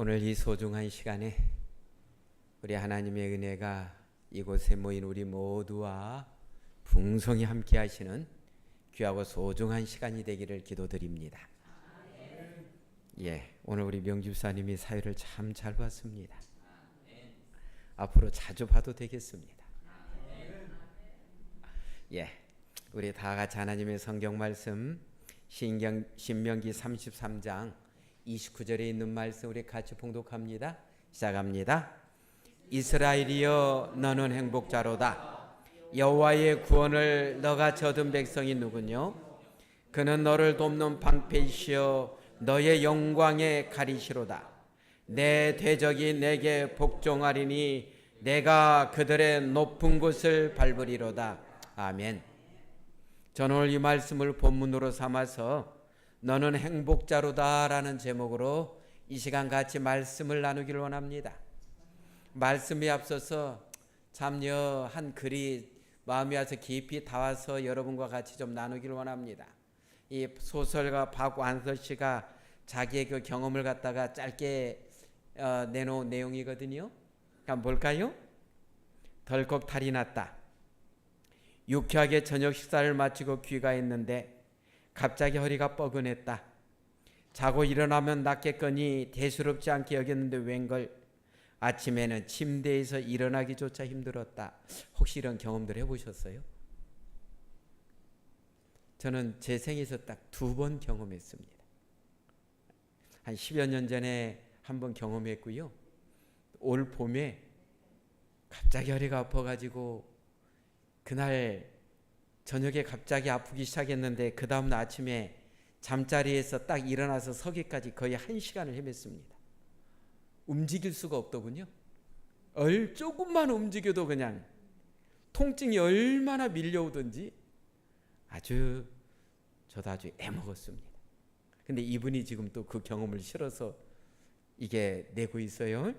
오늘 이 소중한 시간에 우리 하나님의 은혜가 이곳에 모인 우리 모두와 풍성히 함께 하시는 귀하고 소중한 시간이 되기를 기도드립니다. 오늘 우리 명집사님이 사회를 참 잘 봤습니다. 앞으로 자주 봐도 되겠습니다. 우리 다 같이 하나님의 성경 말씀 신명기 33장 29절에 있는 말씀 우리 같이 봉독합니다. 시작합니다. 이스라엘이여 너는 행복자로다. 여호와의 구원을 너가 얻은 백성이 누구뇨? 그는 너를 돕는 방패이시여 너의 영광의 가리시로다. 내 대적이 내게 복종하리니 내가 그들의 높은 곳을 밟으리로다. 아멘. 저는 오늘 이 말씀을 본문으로 삼아서 너는 행복자로다 라는 제목으로 이 시간 같이 말씀을 나누기를 원합니다. 말씀에 앞서서 참여 한 글이 마음에 와서 깊이 닿아서 여러분과 같이 좀 나누기를 원합니다. 이 소설가 박완서 씨가 자기의 그 경험을 갖다가 짧게 내놓은 내용이거든요. 한번 볼까요? 덜컥 탈이 났다. 유쾌하게 저녁 식사를 마치고 귀가했는데 갑자기 허리가 뻐근했다. 자고 일어나면 낫겠거니 대수롭지 않게 여겼는데 웬걸 아침에는 침대에서 일어나기조차 힘들었다. 혹시 이런 경험들 해보셨어요? 저는 제 생에서 딱 2번 경험했습니다. 한 10여 년 전에 한번 경험했고요. 올 봄에 갑자기 허리가 아파가지고 그날 저녁에 갑자기 아프기 시작했는데 그 다음날 아침에 잠자리에서 딱 일어나서 서기까지 거의 1시간을 헤맸습니다. 움직일 수가 없더군요. 조금만 움직여도 그냥 통증이 얼마나 밀려오든지 저도 아주 애먹었습니다. 근데 이분이 지금 또 그 경험을 실어서 이게 내고 있어요.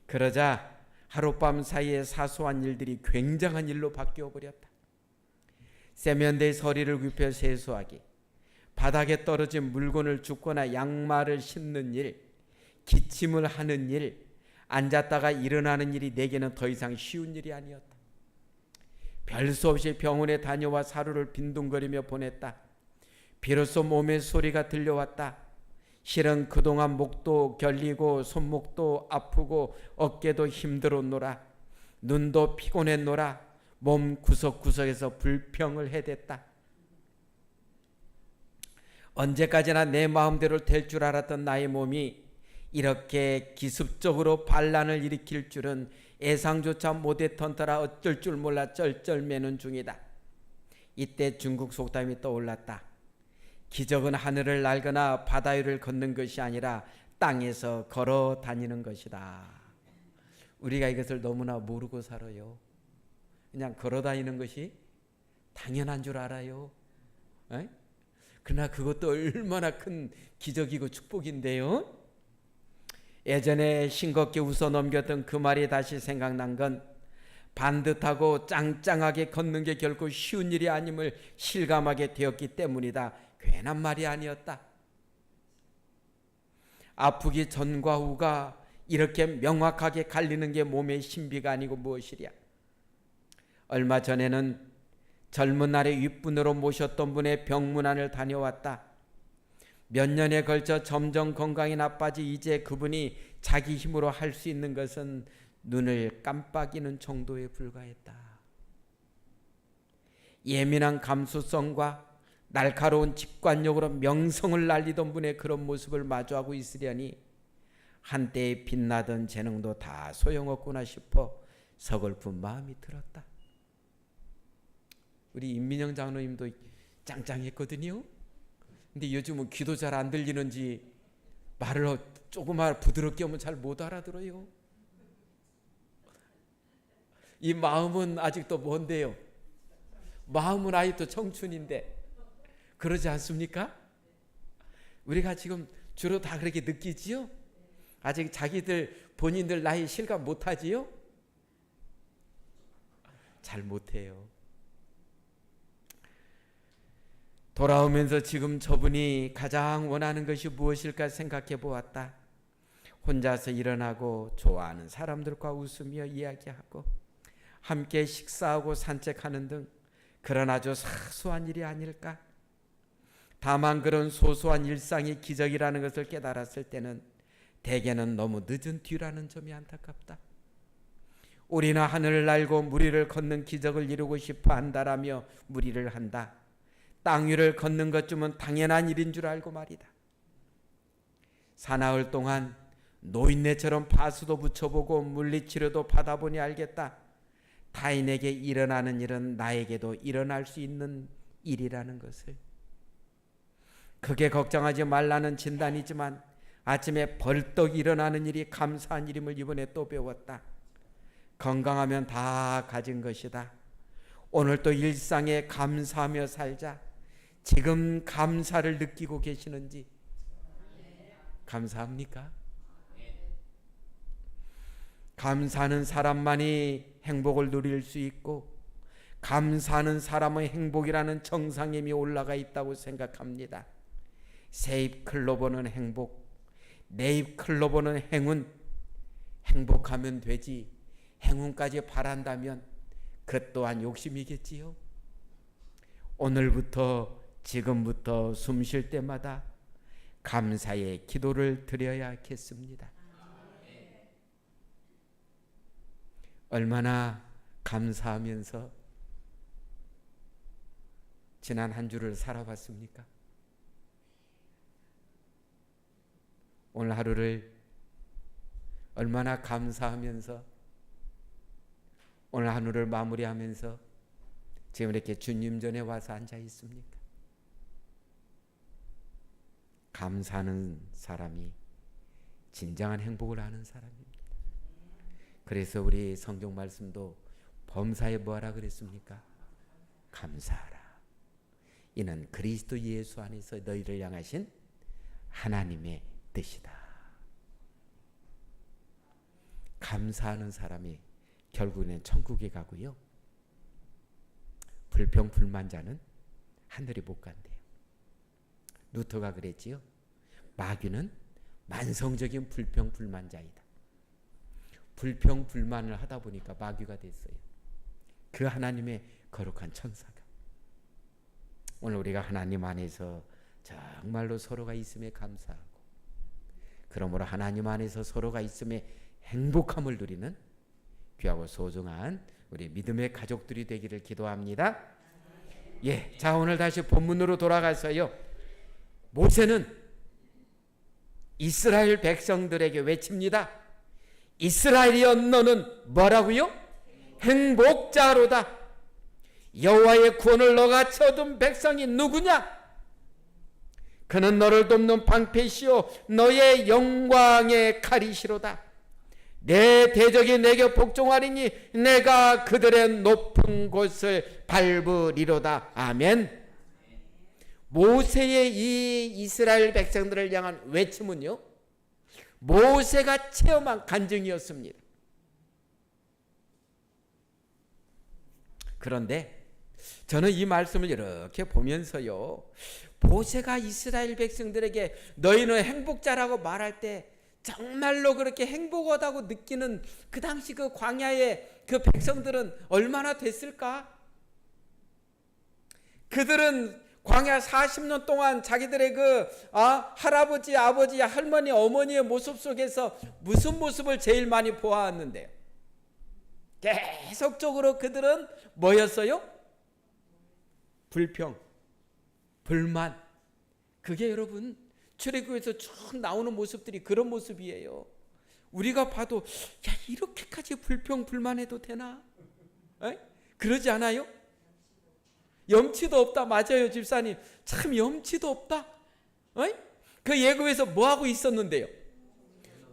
그러자 하룻밤 사이에 사소한 일들이 굉장한 일로 바뀌어 버렸다. 세면대에 서리를 굽혀 세수하기, 바닥에 떨어진 물건을 줍거나 양말을 신는 일, 기침을 하는 일, 앉았다가 일어나는 일이 내게는 더 이상 쉬운 일이 아니었다. 별 수 없이 병원에 다녀와 하루를 빈둥거리며 보냈다. 비로소 몸의 소리가 들려왔다. 실은 그동안 목도 결리고 손목도 아프고 어깨도 힘들었노라. 눈도 피곤했노라. 몸 구석구석에서 불평을 해댔다. 언제까지나 내 마음대로 될 줄 알았던 나의 몸이 이렇게 기습적으로 반란을 일으킬 줄은 예상조차 못했던 터라 어쩔 줄 몰라 쩔쩔매는 중이다. 이때 중국 속담이 떠올랐다. 기적은 하늘을 날거나 바다 위를 걷는 것이 아니라 땅에서 걸어 다니는 것이다. 우리가 이것을 너무나 모르고 살아요. 그냥 걸어 다니는 것이 당연한 줄 알아요. 그러나 그것도 얼마나 큰 기적이고 축복인데요. 예전에 싱겁게 웃어 넘겼던 그 말이 다시 생각난 건 반듯하고 짱짱하게 걷는 게 결코 쉬운 일이 아님을 실감하게 되었기 때문이다. 괜한 말이 아니었다. 아프기 전과 후가 이렇게 명확하게 갈리는 게 몸의 신비가 아니고 무엇이랴. 얼마 전에는 젊은 날에 윗분으로 모셨던 분의 병문안을 다녀왔다. 몇 년에 걸쳐 점점 건강이 나빠지 이제 그분이 자기 힘으로 할 수 있는 것은 눈을 깜빡이는 정도에 불과했다. 예민한 감수성과 날카로운 직관력으로 명성을 날리던 분의 그런 모습을 마주하고 있으려니 한때에 빛나던 재능도 다 소용없구나 싶어 서글픈 마음이 들었다. 우리 임민영 장로님도 짱짱했거든요. 근데 요즘은 귀도 잘 안 들리는지 말을 조금만 부드럽게 하면 잘 못 알아들어요. 이 마음은 아직도 뭔데요? 마음은 아직도 청춘인데 그러지 않습니까? 우리가 지금 주로 다 그렇게 느끼지요? 아직 자기들 본인들 나이 실감 못하지요? 잘 못해요. 돌아오면서 지금 저분이 가장 원하는 것이 무엇일까 생각해 보았다. 혼자서 일어나고 좋아하는 사람들과 웃으며 이야기하고 함께 식사하고 산책하는 등 그런 아주 사소한 일이 아닐까? 다만 그런 소소한 일상이 기적이라는 것을 깨달았을 때는 대개는 너무 늦은 뒤라는 점이 안타깝다. 우리는 하늘을 날고 물 위를 걷는 기적을 이루고 싶어 한다라며 무리를 한다. 땅 위를 걷는 것쯤은 당연한 일인 줄 알고 말이다. 사나흘 동안 노인네처럼 파수도 붙여보고 물리치료도 받아보니 알겠다. 타인에게 일어나는 일은 나에게도 일어날 수 있는 일이라는 것을. 크게 걱정하지 말라는 진단이지만 아침에 벌떡 일어나는 일이 감사한 일임을 이번에 또 배웠다. 건강하면 다 가진 것이다. 오늘 또 일상에 감사하며 살자. 지금 감사를 느끼고 계시는지 감사합니까? 감사하는 사람만이 행복을 누릴 수 있고 감사하는 사람의 행복이라는 정상임이 올라가 있다고 생각합니다. 새 입 클로 보는 행복, 내 입 클로 보는 행운. 행복하면 되지 행운까지 바란다면 그 또한 욕심이겠지요. 오늘부터 지금부터 숨 쉴 때마다 감사의 기도를 드려야겠습니다. 얼마나 감사하면서 지난 한 주를 살아봤습니까? 오늘 하루를 얼마나 감사하면서 오늘 하루를 마무리하면서 지금 이렇게 주님 전에 와서 앉아 있습니까? 감사하는 사람이 진정한 행복을 아는 사람입니다. 그래서 우리 성경 말씀도 범사에 뭐하라 그랬습니까? 감사하라. 이는 그리스도 예수 안에서 너희를 향하신 하나님의 뜻이다. 감사하는 사람이 결국에는 천국에 가고요. 불평불만자는 하늘에 못 간대요. 루터가 그랬지요. 마귀는 만성적인 불평불만자이다. 불평불만을 하다 보니까 마귀가 됐어요. 그 하나님의 거룩한 천사가. 오늘 우리가 하나님 안에서 정말로 서로가 있음에 감사하고 그러므로 하나님 안에서 서로가 있음에 행복함을 누리는 귀하고 소중한 우리 믿음의 가족들이 되기를 기도합니다. 예, 자 오늘 다시 본문으로 돌아가서요. 모세는 이스라엘 백성들에게 외칩니다. 이스라엘이여 너는 뭐라고요? 행복자로다. 여호와의 구원을 너가 쳐둔 백성이 누구냐? 그는 너를 돕는 방패시오 너의 영광의 칼이시로다. 내 대적이 내게 복종하리니 내가 그들의 높은 곳을 밟으리로다. 아멘. 모세의 이 이스라엘 백성들을 향한 외침은요, 모세가 체험한 간증이었습니다. 그런데 저는 이 말씀을 이렇게 보면서요, 모세가 이스라엘 백성들에게 너희는 행복자라고 말할 때 정말로 그렇게 행복하다고 느끼는 그 당시 그 광야의 그 백성들은 얼마나 됐을까? 그들은 광야 40년 동안 자기들의 그 할아버지, 아버지, 할머니, 어머니의 모습 속에서 무슨 모습을 제일 많이 보아왔는데요? 계속적으로 그들은 뭐였어요? 불평, 불만. 그게 여러분 출애굽에서 쭉 나오는 모습들이 그런 모습이에요. 우리가 봐도 야 이렇게까지 불평, 불만해도 되나? 에? 그러지 않아요? 염치도 없다. 맞아요, 집사님. 참 염치도 없다. 에? 그 예굽에서 뭐하고 있었는데요?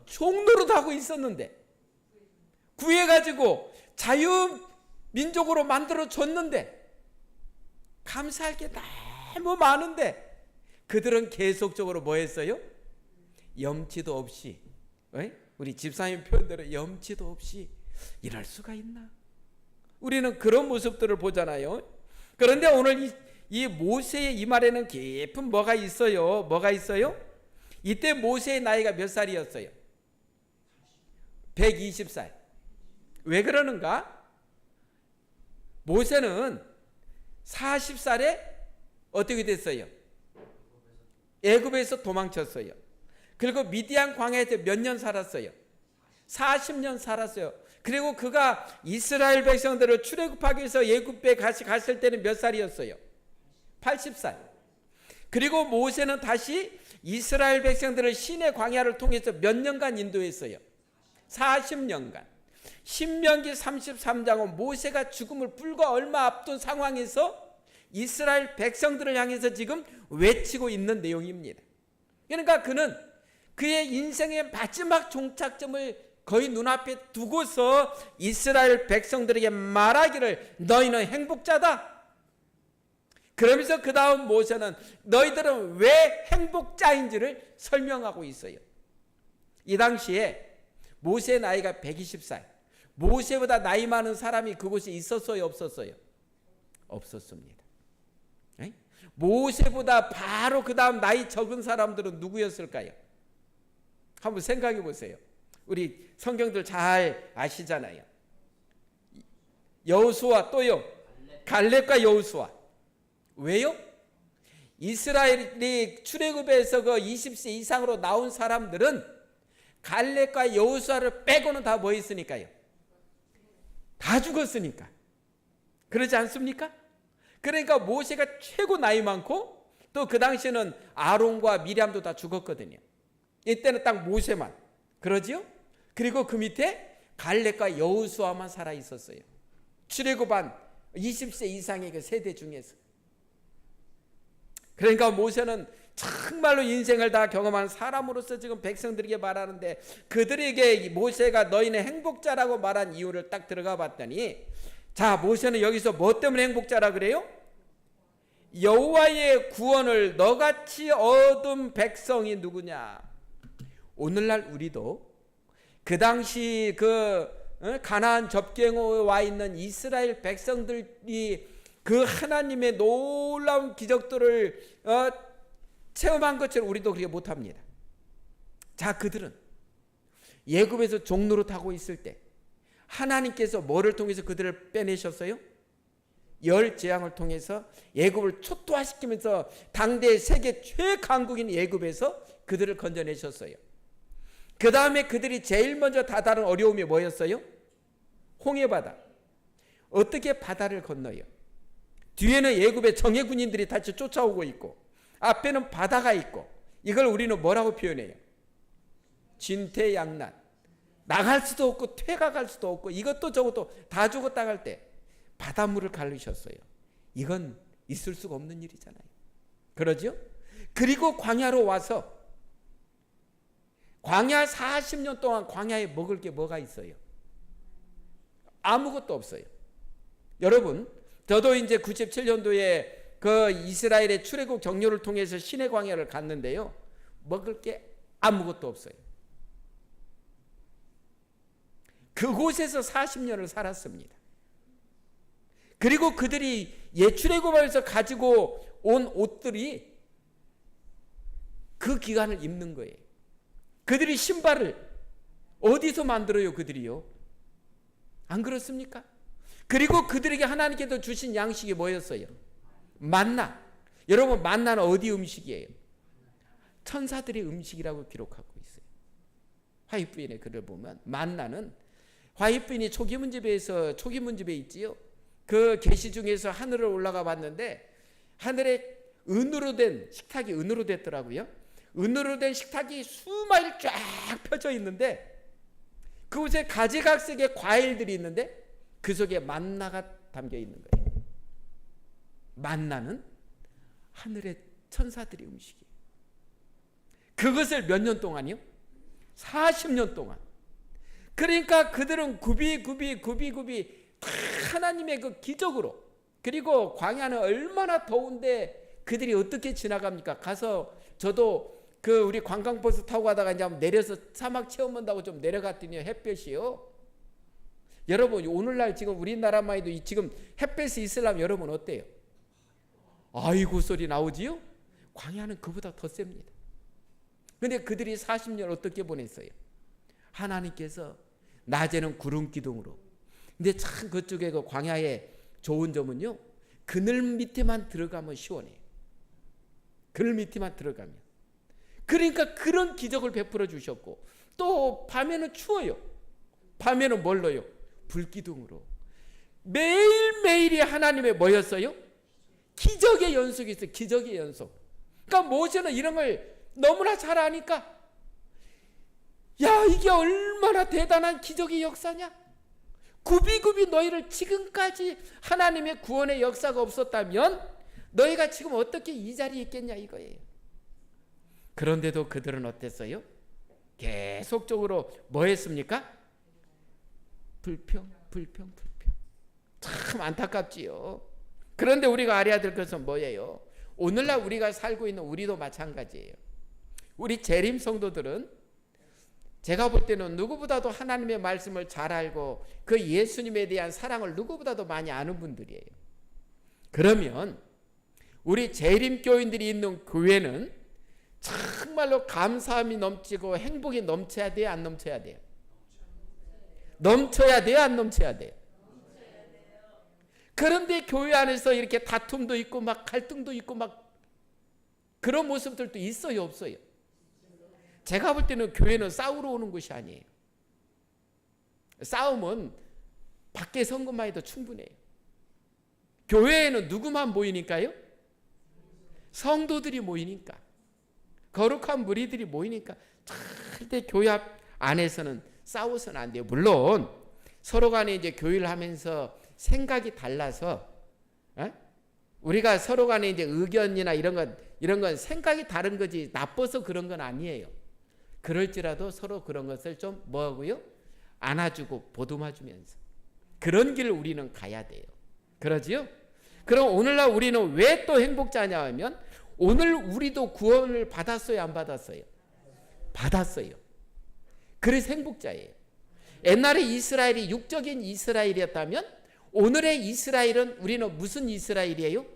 종노릇하고 있었는데 구해가지고 자유민족으로 만들어줬는데 감사할 게 너무 많은데 그들은 계속적으로 뭐 했어요? 염치도 없이, 우리 집사님 표현대로 염치도 없이 이럴 수가 있나? 우리는 그런 모습들을 보잖아요. 그런데 오늘 이 모세의 이 말에는 깊은 뭐가 있어요? 뭐가 있어요? 이때 모세의 나이가 몇 살이었어요? 120살. 왜 그러는가? 모세는 40살에 어떻게 됐어요? 애굽에서 도망쳤어요. 그리고 미디안 광야에서 몇 년 살았어요? 40년 살았어요. 그리고 그가 이스라엘 백성들을 출애굽하기 위해서 애굽에 갔을 때는 몇 살이었어요? 80살. 그리고 모세는 다시 이스라엘 백성들을 시내 광야를 통해서 몇 년간 인도했어요? 40년간. 신명기 33장은 모세가 죽음을 불과 얼마 앞둔 상황에서 이스라엘 백성들을 향해서 지금 외치고 있는 내용입니다. 그러니까 그는 그의 인생의 마지막 종착점을 거의 눈앞에 두고서 이스라엘 백성들에게 말하기를 너희는 행복자다. 그러면서 그 다음 모세는 너희들은 왜 행복자인지를 설명하고 있어요. 이 당시에 모세의 나이가 120살. 모세보다 나이 많은 사람이 그곳에 있었어요? 없었어요? 없었습니다. 모세보다 바로 그 다음 나이 적은 사람들은 누구였을까요? 한번 생각해 보세요. 우리 성경들 잘 아시잖아요. 여호수아, 또요 갈렙과 여호수아. 왜요? 이스라엘이 출애굽에서 그 20세 이상으로 나온 사람들은 갈렙과 여호수아를 빼고는 다 뭐 했으니까요? 다 죽었으니까. 그러지 않습니까? 그러니까 모세가 최고 나이 많고 또 그 당시에는 아론과 미리암도 다 죽었거든요. 이때는 딱 모세만. 그러지요? 그리고 그 밑에 갈렙과 여호수아만 살아 있었어요. 출애굽한 20세 이상의 그 세대 중에서. 그러니까 모세는 정말로 인생을 다 경험한 사람으로서 지금 백성들에게 말하는데, 그들에게 모세가 너희는 행복자라고 말한 이유를 딱 들어가 봤더니, 자, 모세는 여기서 뭐 때문에 행복자라 그래요? 여호와의 구원을 너같이 얻은 백성이 누구냐? 오늘날 우리도 그 당시 그 가나안 접경호에 와 있는 이스라엘 백성들이 그 하나님의 놀라운 기적들을 체험한 것처럼 우리도 그렇게 못합니다. 자, 그들은 애굽에서 종노릇 하고 있을 때 하나님께서 뭐를 통해서 그들을 빼내셨어요? 열 재앙을 통해서 애굽을 초토화시키면서 당대 세계 최강국인 애굽에서 그들을 건져내셨어요. 그 다음에 그들이 제일 먼저 다다른 어려움이 뭐였어요? 홍해바다. 어떻게 바다를 건너요? 뒤에는 애굽의 정예 군인들이 다시 쫓아오고 있고 앞에는 바다가 있고, 이걸 우리는 뭐라고 표현해요? 진퇴양난. 나갈 수도 없고 퇴각할 수도 없고 이것도 저것도 다 죽었다 갈 때 바닷물을 가르셨어요. 이건 있을 수가 없는 일이잖아요. 그러죠? 그리고 광야로 와서 광야 40년 동안 광야에 먹을 게 뭐가 있어요? 아무것도 없어요. 여러분, 저도 이제 97년도에 그 이스라엘의 출애굽 경로를 통해서 시내 광야를 갔는데요. 먹을 게 아무것도 없어요. 그곳에서 40년을 살았습니다. 그리고 그들이 출애굽에서 가지고 온 옷들이 그 기간을 입는 거예요. 그들이 신발을 어디서 만들어요, 그들이요? 안 그렇습니까? 그리고 그들에게 하나님께서 주신 양식이 뭐였어요? 만나. 여러분, 만나는 어디 음식이에요? 천사들의 음식이라고 기록하고 있어요. 화이부인의 글을 보면 만나는, 화이부인이 초기 문집에 있지요. 그 계시 중에서 하늘을 올라가 봤는데 하늘에 은으로 된 식탁이 은으로 됐더라고요. 은으로 된 식탁이 수마일 쫙 펴져 있는데 그곳에 가지각색의 과일들이 있는데 그 속에 만나가 담겨 있는 거예요. 만나는 하늘의 천사들의 음식이에요. 그것을 몇 년 동안이요? 40년 동안. 그러니까 그들은 굽이 다 하나님의 그 기적으로, 그리고 광야는 얼마나 더운데 그들이 어떻게 지나갑니까? 가서 저도 그 우리 관광버스 타고 가다가 이제 한번 내려서 사막 체험한다고 좀 내려갔더니 햇볕이요. 여러분, 오늘날 지금 우리나라만 해도 지금 햇볕이 있으려면 여러분 어때요? 아이고 소리 나오지요? 광야는 그보다 더 셉니다. 근데 그들이 40년 어떻게 보냈어요? 하나님께서 낮에는 구름 기둥으로. 근데 참 그쪽에 그 광야의 좋은 점은요, 그늘 밑에만 들어가면 시원해요. 그늘 밑에만 들어가면. 그러니까 그런 기적을 베풀어 주셨고, 또 밤에는 추워요. 밤에는 뭘로요? 불기둥으로. 매일매일이 하나님의 뭐였어요? 기적의 연속이 있어요. 기적의 연속. 그러니까 모세는 이런 걸 너무나 잘 아니까, 야, 이게 얼마나 대단한 기적의 역사냐? 굽이굽이 너희를, 지금까지 하나님의 구원의 역사가 없었다면 너희가 지금 어떻게 이 자리에 있겠냐 이거예요. 그런데도 그들은 어땠어요? 계속적으로 뭐 했습니까? 불평. 참 안타깝지요. 그런데 우리가 알아야 될 것은 뭐예요? 오늘날 우리가 살고 있는 우리도 마찬가지예요. 우리 재림 성도들은 제가 볼 때는 누구보다도 하나님의 말씀을 잘 알고 그 예수님에 대한 사랑을 누구보다도 많이 아는 분들이에요. 그러면 우리 재림교인들이 있는 교회는 정말로 감사함이 넘치고 행복이 넘쳐야 돼요? 안 넘쳐야 돼요? 넘쳐야 돼요? 안 넘쳐야 돼요? 그런데 교회 안에서 이렇게 다툼도 있고 막 갈등도 있고 막 그런 모습들도 있어요, 없어요? 제가 볼 때는 교회는 싸우러 오는 곳이 아니에요. 싸움은 밖에 선 것만 해도 충분해요. 교회에는 누구만 모이니까요? 성도들이 모이니까, 거룩한 무리들이 모이니까 절대 교회 안에서는 싸워서는 안 돼요. 물론 서로 간에 이제 교회를 하면서 생각이 달라서, 우리가 서로 간에 이제 의견이나 이런 건 생각이 다른 거지 나빠서 그런 건 아니에요. 그럴지라도 서로 그런 것을 좀 뭐하고요? 안아주고 보듬어주면서 그런 길을 우리는 가야 돼요. 그러지요? 그럼 오늘날 우리는 왜 또 행복자냐 하면, 오늘 우리도 구원을 받았어요, 안 받았어요? 받았어요. 그래서 행복자예요. 옛날에 이스라엘이 육적인 이스라엘이었다면 오늘의 이스라엘은, 우리는 무슨 이스라엘이에요?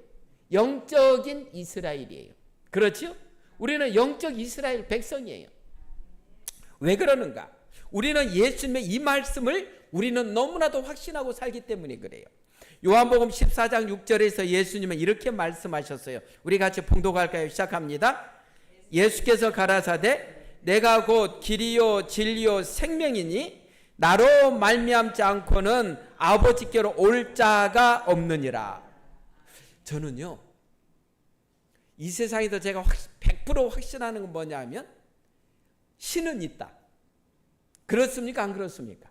영적인 이스라엘이에요. 그렇죠? 우리는 영적 이스라엘 백성이에요. 왜 그러는가? 우리는 예수님의 이 말씀을 우리는 너무나도 확신하고 살기 때문에 그래요. 요한복음 14장 6절에서 예수님은 이렇게 말씀하셨어요. 우리 같이 봉독할까요? 시작합니다. 예수께서 가라사대 내가 곧 길이요 진리요 생명이니 나로 말미암지 않고는 아버지께로 올 자가 없느니라. 저는요, 이 세상에서 제가 100% 확신하는 건 뭐냐 하면, 신은 있다. 그렇습니까? 안 그렇습니까?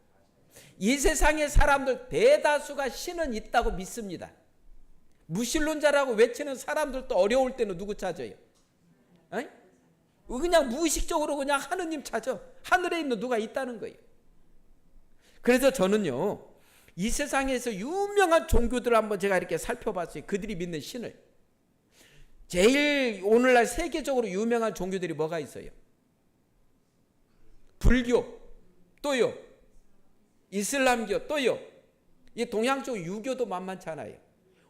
이 세상의 사람들 대다수가 신은 있다고 믿습니다. 무신론자라고 외치는 사람들도 어려울 때는 누구 찾아요? 그냥 무의식적으로 그냥 하느님 찾아. 하늘에 있는 누가 있다는 거예요. 그래서 저는요, 이 세상에서 유명한 종교들을 한번 제가 이렇게 살펴봤어요. 그들이 믿는 신을. 제일 오늘날 세계적으로 유명한 종교들이 뭐가 있어요? 불교, 또요 이슬람교, 또요 이 동양 쪽 유교도 만만치 않아요.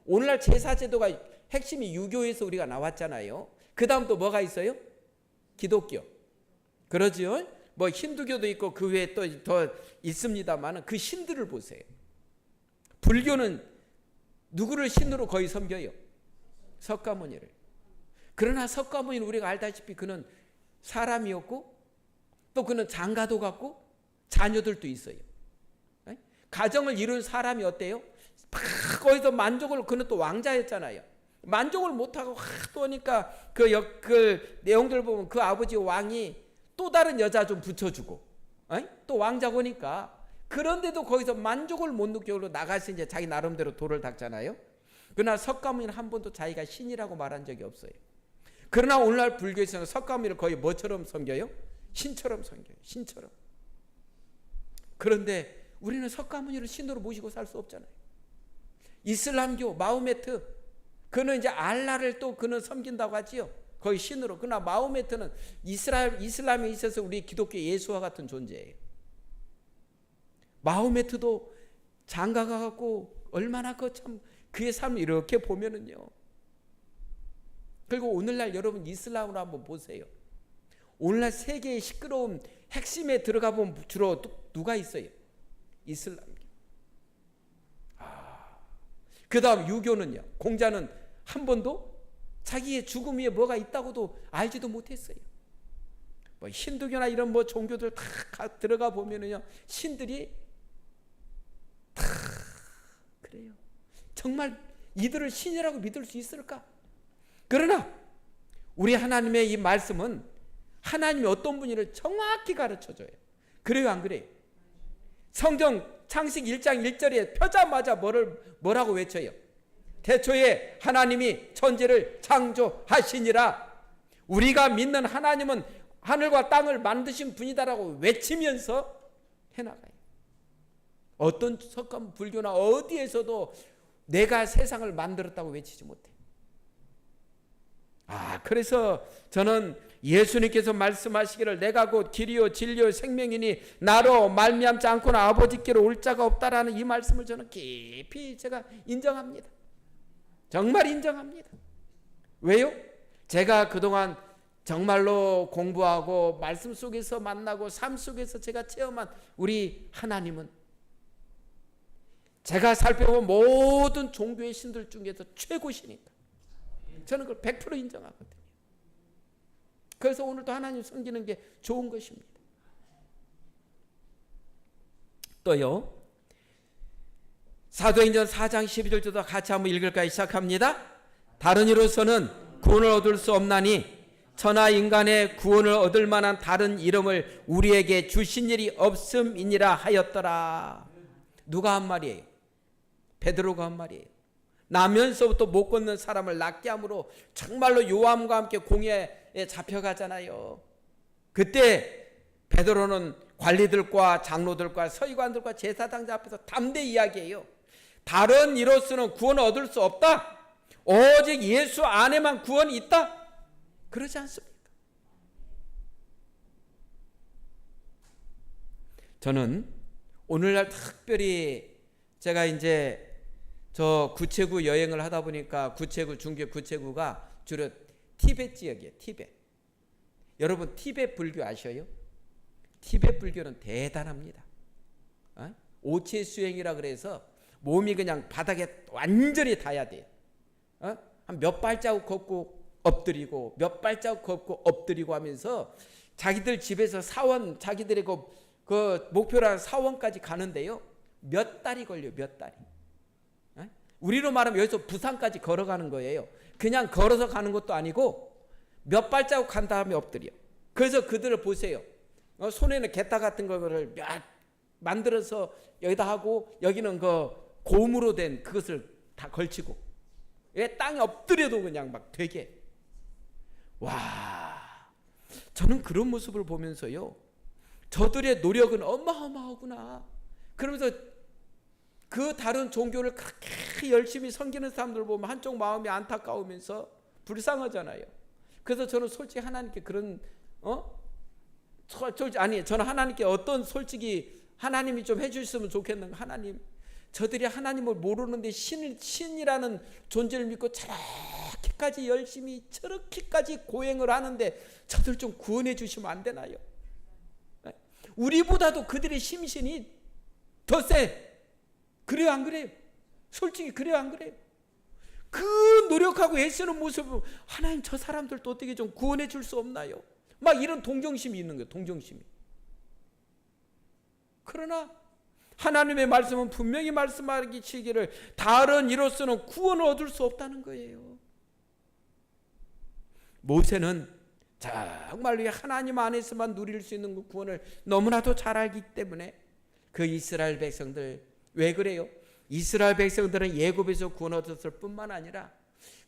오늘날 제사제도가 핵심이 유교에서 우리가 나왔잖아요. 그 다음 또 뭐가 있어요? 기독교. 그러죠? 뭐 힌두교도 있고 그 외에 또 더 있습니다만 그 신들을 보세요. 불교는 누구를 신으로 거의 섬겨요? 석가모니를. 그러나 석가모니는 우리가 알다시피 그는 사람이었고 또 그는 장가도 갔고 자녀들도 있어요. 가정을 이룬 사람이 어때요? 거기서 만족을, 그는 또 왕자였잖아요. 만족을 못하고 또 오니까 그 내용들 보면 그 아버지 왕이 또 다른 여자 좀 붙여주고 또 왕자고 오니까, 그런데도 거기서 만족을 못 느끼고 나가서 이제 자기 나름대로 도를 닦잖아요. 그러나 석가모니는 한 번도 자기가 신이라고 말한 적이 없어요. 그러나 오늘날 불교에서는 석가모니를 거의 뭐처럼 섬겨요? 신처럼 섬겨요. 신처럼. 그런데 우리는 석가모니를 신으로 모시고 살 수 없잖아요. 이슬람교 마호메트, 그는 이제 알라를 또 그는 섬긴다고 하지요. 거의 신으로. 그러나 마호메트는 이슬람에 있어서 우리 기독교 예수와 같은 존재예요. 마호메트도 장가가 갖고 얼마나 참 그의 삶을 이렇게 보면은요. 그리고 오늘날 여러분 이슬람으로 한번 보세요. 오늘날 세계의 시끄러운 핵심에 들어가 보면 주로 누가 있어요? 이슬람교. 그 다음 유교는요. 공자는 한 번도 자기의 죽음 위에 뭐가 있다고도 알지도 못했어요. 뭐 힌두교나 이런 뭐 종교들 다 들어가 보면은요, 신들이 다 그래요. 정말 이들을 신이라고 믿을 수 있을까? 그러나 우리 하나님의 이 말씀은 하나님이 어떤 분인지를 정확히 가르쳐줘요. 그래요, 안 그래요? 성경 창세기 1장 1절에 펴자마자 뭐라고 외쳐요? 태초에 하나님이 천지를 창조하시니라. 우리가 믿는 하나님은 하늘과 땅을 만드신 분이다라고 외치면서 해나가요. 어떤 석가모 불교나 어디에서도 내가 세상을 만들었다고 외치지 못해. 그래서 저는 예수님께서 말씀하시기를 내가 곧 길이요 진리요 생명이니 나로 말미암지 않고는 아버지께로 올 자가 없다라는 이 말씀을 저는 깊이 제가 인정합니다. 정말 인정합니다. 왜요? 제가 그동안 정말로 공부하고 말씀 속에서 만나고 삶 속에서 제가 체험한 우리 하나님은 제가 살펴본 모든 종교의 신들 중에서 최고시니까 저는 그걸 100% 인정하거든요. 그래서 오늘도 하나님 섬기는 게 좋은 것입니다. 또요, 사도행전 4장 12절도 같이 한번 읽을까요? 시작합니다. 다른 이로서는 구원을 얻을 수 없나니 천하 인간의 구원을 얻을 만한 다른 이름을 우리에게 주신 일이 없음이니라 하였더라. 누가 한 말이에요? 베드로가 한 말이에요. 나면서부터 못 걷는 사람을 낫게 함으로 정말로 요함과 함께 공회에 잡혀가잖아요. 그때 베드로는 관리들과 장로들과 서기관들과 제사장자 앞에서 담대히 이야기해요. 다른 이로서는 구원을 얻을 수 없다. 오직 예수 안에만 구원이 있다. 그러지 않습니까? 저는 오늘날 특별히 제가 이제 저 구체구 여행을 하다 보니까 구체구, 중계 구체구가 주로 티베트 지역이에요. 티베트. 여러분 티베트 불교 아셔요? 티베트 불교는 대단합니다. 오체 수행이라 그래서 몸이 그냥 바닥에 완전히 닿아야 돼요. 한 몇 발자국 걷고 엎드리고 몇 발자국 걷고 엎드리고 하면서 자기들 집에서 사원, 자기들의 그 목표라는 사원까지 가는데요. 몇 달이 걸려요. 몇 달이. 우리로 말하면 여기서 부산까지 걸어가는 거예요. 그냥 걸어서 가는 것도 아니고 몇 발자국 간 다음에 엎드려. 그래서 그들을 보세요. 손에는 게타 같은 거를 만들어서 여기다 하고 여기는 그 고무로 된 그것을 다 걸치고 땅에 엎드려도 그냥 막 되게. 와, 저는 그런 모습을 보면서요, 저들의 노력은 어마어마하구나. 그러면서 그 다른 종교를 그렇게 열심히 섬기는 사람들 보면 한쪽 마음이 안타까우면서 불쌍하잖아요. 그래서 저는 솔직히 하나님께 그런 저는 하나님께 어떤 솔직히 하나님이 좀 해주셨으면 좋겠는 거, 하나님, 저들이 하나님을 모르는데 신이라는 존재를 믿고 저렇게까지 열심히 저렇게까지 고행을 하는데 저들 좀 구원해 주시면 안 되나요? 우리보다도 그들의 심신이 더 세. 그래요, 안 그래요? 솔직히 그래요, 안 그래요? 그 노력하고 애쓰는 모습을 하나님 저 사람들도 어떻게 좀 구원해 줄 수 없나요? 막 이런 동정심이 있는 거예요. 동정심이. 그러나 하나님의 말씀은 분명히 말씀하시기를 다른 이로서는 구원을 얻을 수 없다는 거예요. 모세는 정말로 하나님 안에서만 누릴 수 있는 그 구원을 너무나도 잘 알기 때문에 그 이스라엘 백성들, 왜 그래요? 이스라엘 백성들은 예굽에서 구원 얻었을 뿐만 아니라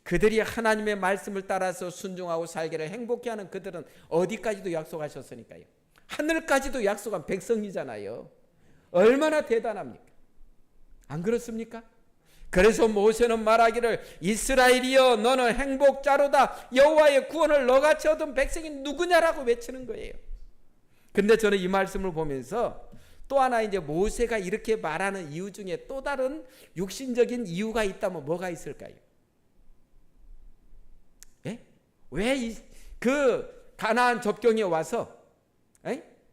그들이 하나님의 말씀을 따라서 순종하고 살기를 행복해 하는 그들은 어디까지도 약속하셨으니까요. 하늘까지도 약속한 백성이잖아요. 얼마나 대단합니까? 안 그렇습니까? 그래서 모세는 말하기를 이스라엘이여 너는 행복자로다. 여호와의 구원을 너같이 얻은 백성이 누구냐라고 외치는 거예요. 근데 저는 이 말씀을 보면서 또 하나 이제 모세가 이렇게 말하는 이유 중에 또 다른 육신적인 이유가 있다면 뭐가 있을까요? 예? 왜 그 가나안 접경에 와서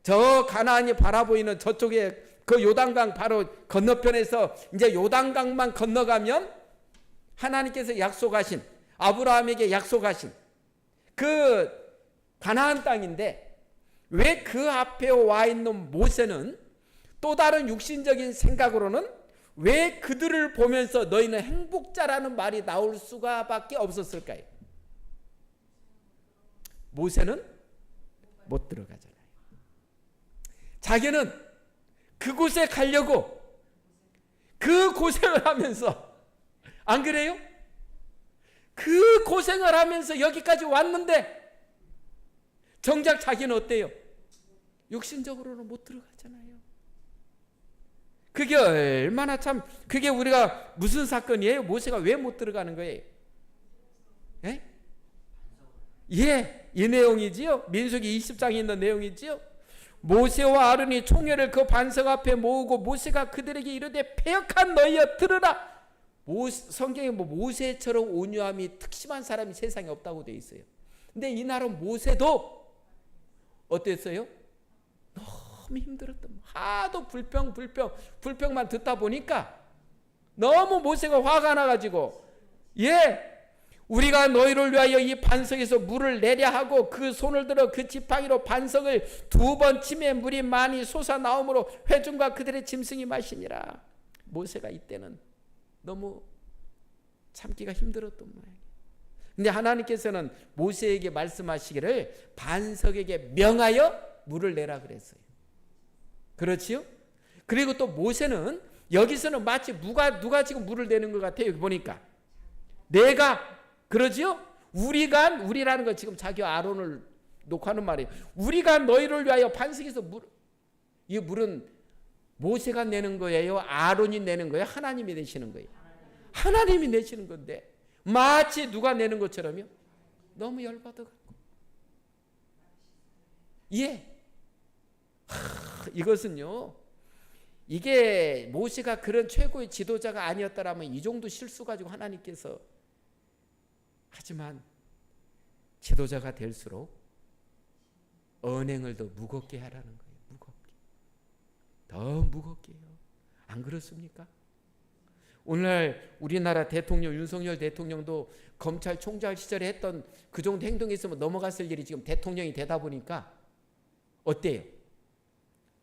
저 가나안이 바라보이는 저쪽에 그 요단강 바로 건너편에서 이제 요단강만 건너가면 하나님께서 약속하신, 아브라함에게 약속하신 그 가나안 땅인데, 왜 그 앞에 와 있는 모세는 또 다른 육신적인 생각으로는 왜 그들을 보면서 너희는 행복자라는 말이 나올 수가 밖에 없었을까요? 모세는 못 들어가잖아요. 자기는 그곳에 가려고 그 고생을 하면서, 안 그래요? 그 고생을 하면서 여기까지 왔는데 정작 자기는 어때요? 육신적으로는 못 들어가잖아요. 그게 얼마나 참, 그게 우리가 무슨 사건이에요? 모세가 왜 못 들어가는 거예요? 예? 예, 이 내용이지요. 민수기 20장에 있는 내용이지요. 모세와 아론이 총회를 그 반석 앞에 모으고 모세가 그들에게 이르되 패역한 너희여 들으라. 성경에 모세처럼 온유함이 특심한 사람이 세상에 없다고 되어 있어요. 근데 이날은 모세도 어땠어요? 너무 힘들었던, 하도 불평만 듣다 보니까 너무 모세가 화가 나가지고, 우리가 너희를 위하여 이 반석에서 물을 내려 하고 그 손을 들어 그 지팡이로 반석을 2번 치매 물이 많이 솟아나오므로 회중과 그들의 짐승이 마시니라. 모세가 이때는 너무 참기가 힘들었던 모양이에요. 근데 하나님께서는 모세에게 말씀하시기를 반석에게 명하여 물을 내라 그랬어요. 그렇지요? 그리고 또 모세는 여기서는 마치 누가 지금 물을 내는 것 같아요. 여기 보니까 내가, 그러지요? 우리라는 건 지금 자기 아론을 놓고 하는 말이에요. 우리가 너희를 위하여 반석에서 이 물은 모세가 내는 거예요? 아론이 내는 거예요? 하나님이 내시는 거예요? 하나님이 내시는 건데 마치 누가 내는 것처럼요? 너무 열받아갖고. 이것은요, 이게 모세가 그런 최고의 지도자가 아니었다라면 이 정도 실수 가지고 하나님께서, 하지만 지도자가 될수록 언행을 더 무겁게 하라는 거예요. 무겁게. 더 무겁게 해요. 안 그렇습니까? 오늘날 우리나라 대통령 윤석열 대통령도 검찰총장 시절에 했던 그 정도 행동이 있으면 넘어갔을 일이 지금 대통령이 되다 보니까 어때요?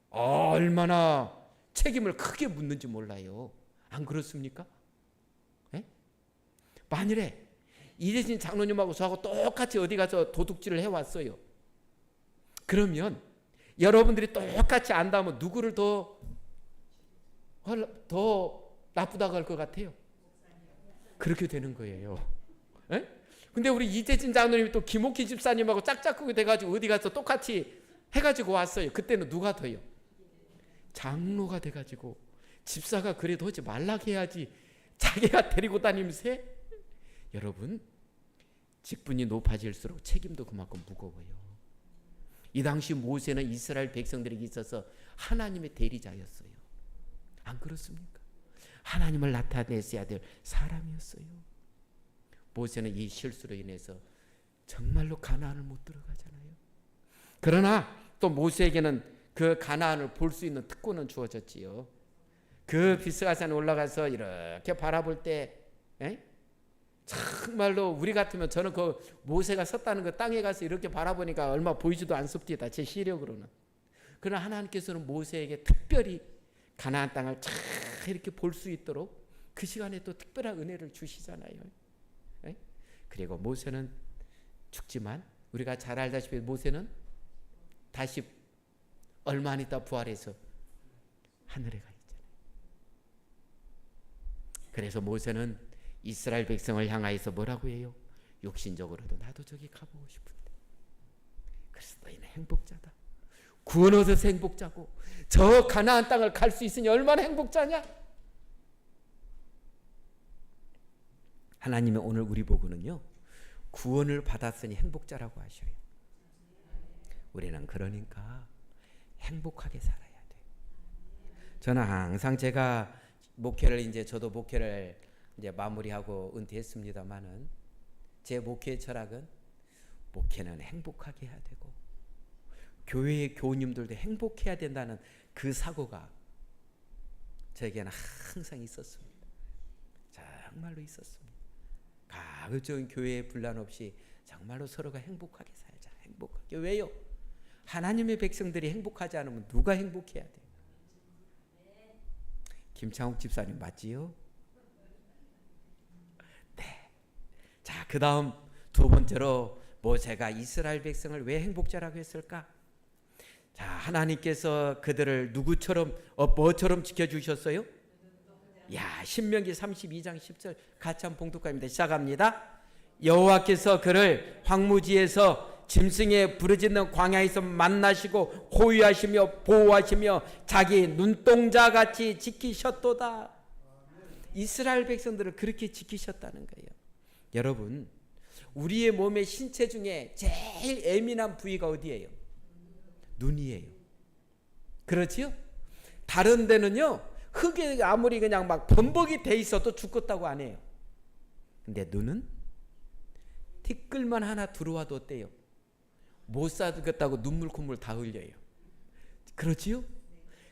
얼마나 책임을 크게 묻는지 몰라요. 안 그렇습니까? 네? 만일에 이재진 장로님하고 저하고 똑같이 어디 가서 도둑질을 해왔어요. 그러면 여러분들이 똑같이 안다면 누구를 더 나쁘다고 할 것 같아요? 그렇게 되는 거예요. 에? 근데 우리 이재진 장로님이 또 김옥희 집사님하고 짝짝꿍이 돼가지고 어디 가서 똑같이 해가지고 왔어요. 그때는 누가 더요? 장로가 돼가지고 집사가 그래도 하지 말라고 해야지 자기가 데리고 다니면서 해? 여러분, 직분이 높아질수록 책임도 그만큼 무거워요. 이 당시 모세는 이스라엘 백성들에게 있어서 하나님의 대리자였어요. 안 그렇습니까? 하나님을 나타냈어야 될 사람이었어요. 모세는 이 실수로 인해서 정말로 가나안을 못 들어가잖아요. 그러나 또 모세에게는 그 가나안을 볼 수 있는 특권은 주어졌지요. 그 비스가산에 올라가서 이렇게 바라볼 때, 정말로 우리 같으면, 저는 그 모세가 섰다는 그 땅에 가서 이렇게 바라보니까 얼마 보이지도 않습니다. 제 시력으로는. 그러나 하나님께서는 모세에게 특별히 가나안 땅을 잘 이렇게 볼 수 있도록 그 시간에 또 특별한 은혜를 주시잖아요. 그리고 모세는 죽지만 우리가 잘 알다시피 모세는 다시 얼마 안 있다 부활해서 하늘에 가 있잖아요. 그래서 모세는 이스라엘 백성을 향하여서 뭐라고 해요? 육신적으로도 나도 저기 가보고 싶은데. 그래서 너희는 행복자다. 구원 얻어서 행복자고 저 가나안 땅을 갈 수 있으니 얼마나 행복자냐? 하나님은 오늘 우리 보고는요, 구원을 받았으니 행복자라고 하셔요. 우리는 그러니까 행복하게 살아야 돼. 저는 항상 제가 저도 목회를 이제 마무리하고 은퇴했습니다만은 제 목회의 철학은 목회는 행복하게 해야 되고 교회의 교우님들도 행복해야 된다는 그 사고가 저에게는 항상 있었습니다. 정말로 있었습니다. 가급적인 교회의 분란 없이 정말로 서로가 행복하게 살자. 행복하게. 왜요? 하나님의 백성들이 행복하지 않으면 누가 행복해야 돼요? 김창욱 집사님 맞지요? 네. 자, 그 다음 두 번째로 모세가 이스라엘 백성을 왜 행복자라고 했을까? 자, 하나님께서 그들을 누구처럼 뭐처럼 지켜주셨어요? 야, 신명기 32장 10절 같이 한번 봉독합니다. 시작합니다. 여호와께서 그를 황무지에서 짐승의 부르짖는 광야에서 만나시고 호위하시며 보호하시며 자기 눈동자같이 지키셨도다. 이스라엘 백성들을 그렇게 지키셨다는 거예요. 여러분, 우리의 몸의 신체 중에 제일 예민한 부위가 어디예요? 눈이에요. 그렇지요? 다른 데는요, 흙에 아무리 그냥 막 범벅이 돼 있어도 죽겠다고 안 해요. 근데 눈은 티끌만 하나 들어와도 어때요? 못 살겠다고 눈물 콧물 다 흘려요. 그렇지요?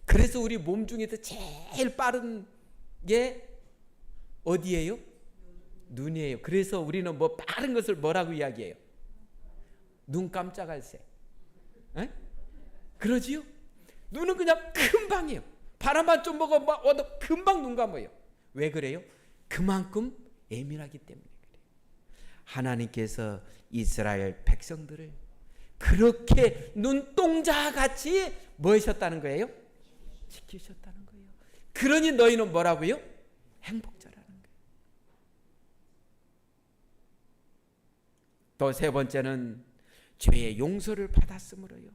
그래서 우리 몸 중에서 제일 빠른 게 어디예요? 눈이에요. 그래서 우리는 뭐 빠른 것을 뭐라고 이야기해요? 눈 깜짝할 새. 에? 그러지요? 눈은 그냥 금방이에요. 바람만 좀 먹어 금방 눈 감아요. 왜 그래요? 그만큼 예민하기 때문에 그래요. 하나님께서 이스라엘 백성들을 그렇게 눈동자같이 뭐 하셨다는 거예요? 지키셨다는 거예요. 그러니 너희는 뭐라고요? 행복자라는 거예요. 또 세 번째는 죄의 용서를 받았으므로요.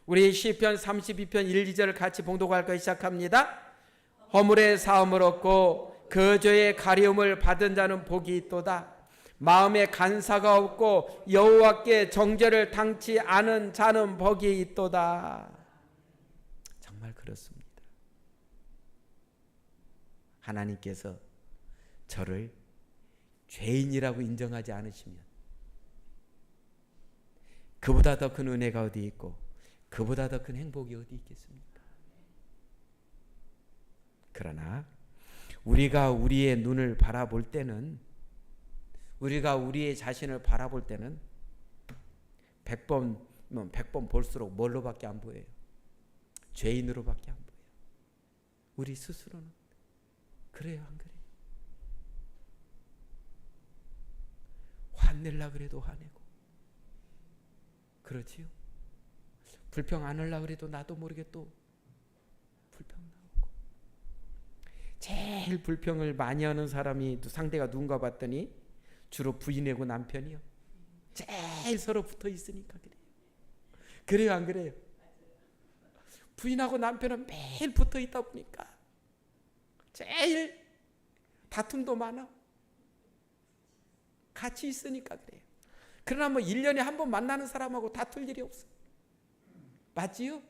우리 시편 32편 1, 2절을 같이 봉독할 거 시작합니다. 허물의 사함을 얻고 그 죄의 가리움을 받은 자는 복이 있도다. 마음에 간사가 없고 여호와께 정죄를 당치 않은 자는 복이 있도다. 정말 그렇습니다. 하나님께서 저를 죄인이라고 인정하지 않으시면 그보다 더 큰 은혜가 어디 있고 그보다 더 큰 행복이 어디 있겠습니까? 그러나 우리가 우리의 눈을 바라볼 때는, 우리가 우리의 자신을 바라볼 때는 100번 볼수록 뭘로밖에 안 보여요? 죄인으로밖에 안 보여요. 우리 스스로는 그래요, 안 그래요? 화내려 그래도 화내고, 그렇지요? 불평 안 하려고 그래도 나도 모르게 또 불평 나오고. 제일 불평을 많이 하는 사람이 상대가 누군가 봤더니 주로 부인하고 남편이요. 제일 서로 붙어 있으니까 그래요. 그래요, 안 그래요? 부인하고 남편은 매일 붙어 있다 보니까 제일 다툼도 많아. 같이 있으니까 그래요. 그러나 뭐 1년에 한 번 만나는 사람하고 다툴 일이 없어. 맞지요?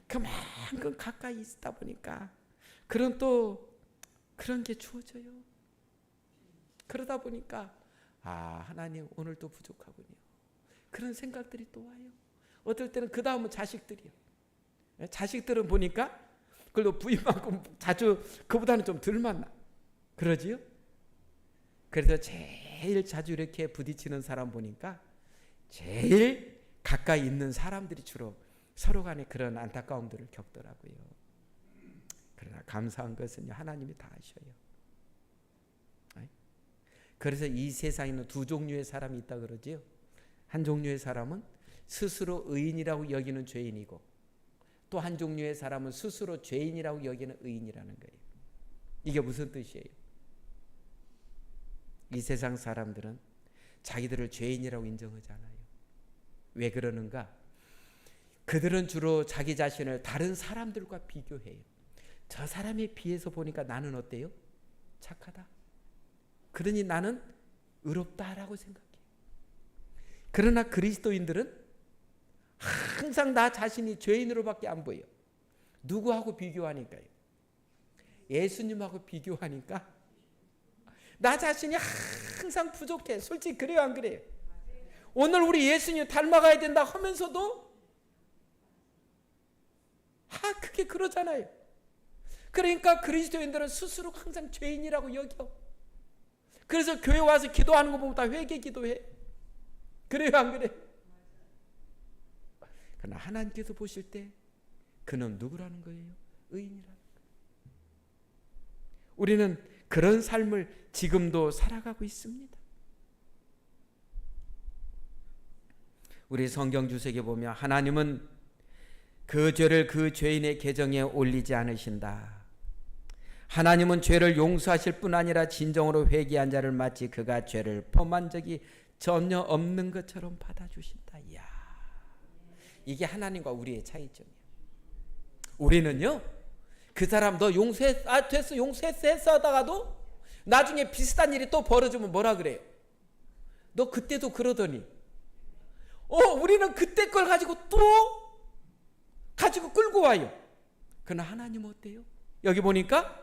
그만큼 가까이 있다 보니까 그런 게 주어져요. 그러다 보니까 하나님 오늘도 부족하군요. 그런 생각들이 또 와요. 어떨 때는 그 다음은 자식들이요. 자식들은 보니까 그래도 부인만큼 자주 그보다는 좀 덜 만나. 그러지요? 그래서 제일 자주 이렇게 부딪히는 사람 보니까 제일 가까이 있는 사람들이 주로 서로 간에 그런 안타까움들을 겪더라고요. 그러나 감사한 것은 하나님이 다 아셔요. 그래서 이 세상에는 두 종류의 사람이 있다 그러지요. 한 종류의 사람은 스스로 의인이라고 여기는 죄인이고, 또 한 종류의 사람은 스스로 죄인이라고 여기는 의인이라는 거예요. 이게 무슨 뜻이에요? 이 세상 사람들은 자기들을 죄인이라고 인정하지 않아요. 왜 그러는가? 그들은 주로 자기 자신을 다른 사람들과 비교해요. 저 사람에 비해서 보니까 나는 어때요? 착하다. 그러니 나는 의롭다라고 생각해요. 그러나 그리스도인들은 항상 나 자신이 죄인으로밖에 안 보여요. 누구하고 비교하니까요? 예수님하고 비교하니까 나 자신이 항상 부족해. 솔직히 그래요, 안 그래요? 오늘 우리 예수님 닮아가야 된다 하면서도 그게 그러잖아요. 그러니까 그리스도인들은 스스로 항상 죄인이라고 여겨. 그래서 교회 와서 기도하는 거 보면 다 회개 기도해. 그래요, 안 그래? 그러나 하나님께서 보실 때 그는 누구라는 거예요? 의인이라는 거예요. 우리는 그런 삶을 지금도 살아가고 있습니다. 우리 성경 주석에 보면 하나님은 그 죄를 그 죄인의 계정에 올리지 않으신다. 하나님은 죄를 용서하실 뿐 아니라 진정으로 회개한 자를 마치 그가 죄를 범한 적이 전혀 없는 것처럼 받아주신다. 이야, 이게 하나님과 우리의 차이점이에요. 우리는요, 그 사람 너 됐어, 용서했어 하다가도 나중에 비슷한 일이 또 벌어지면 뭐라 그래요? 너 그때도 그러더니. 우리는 그때 걸 가지고 또 가지고 끌고 와요. 그러나 하나님은 어때요? 여기 보니까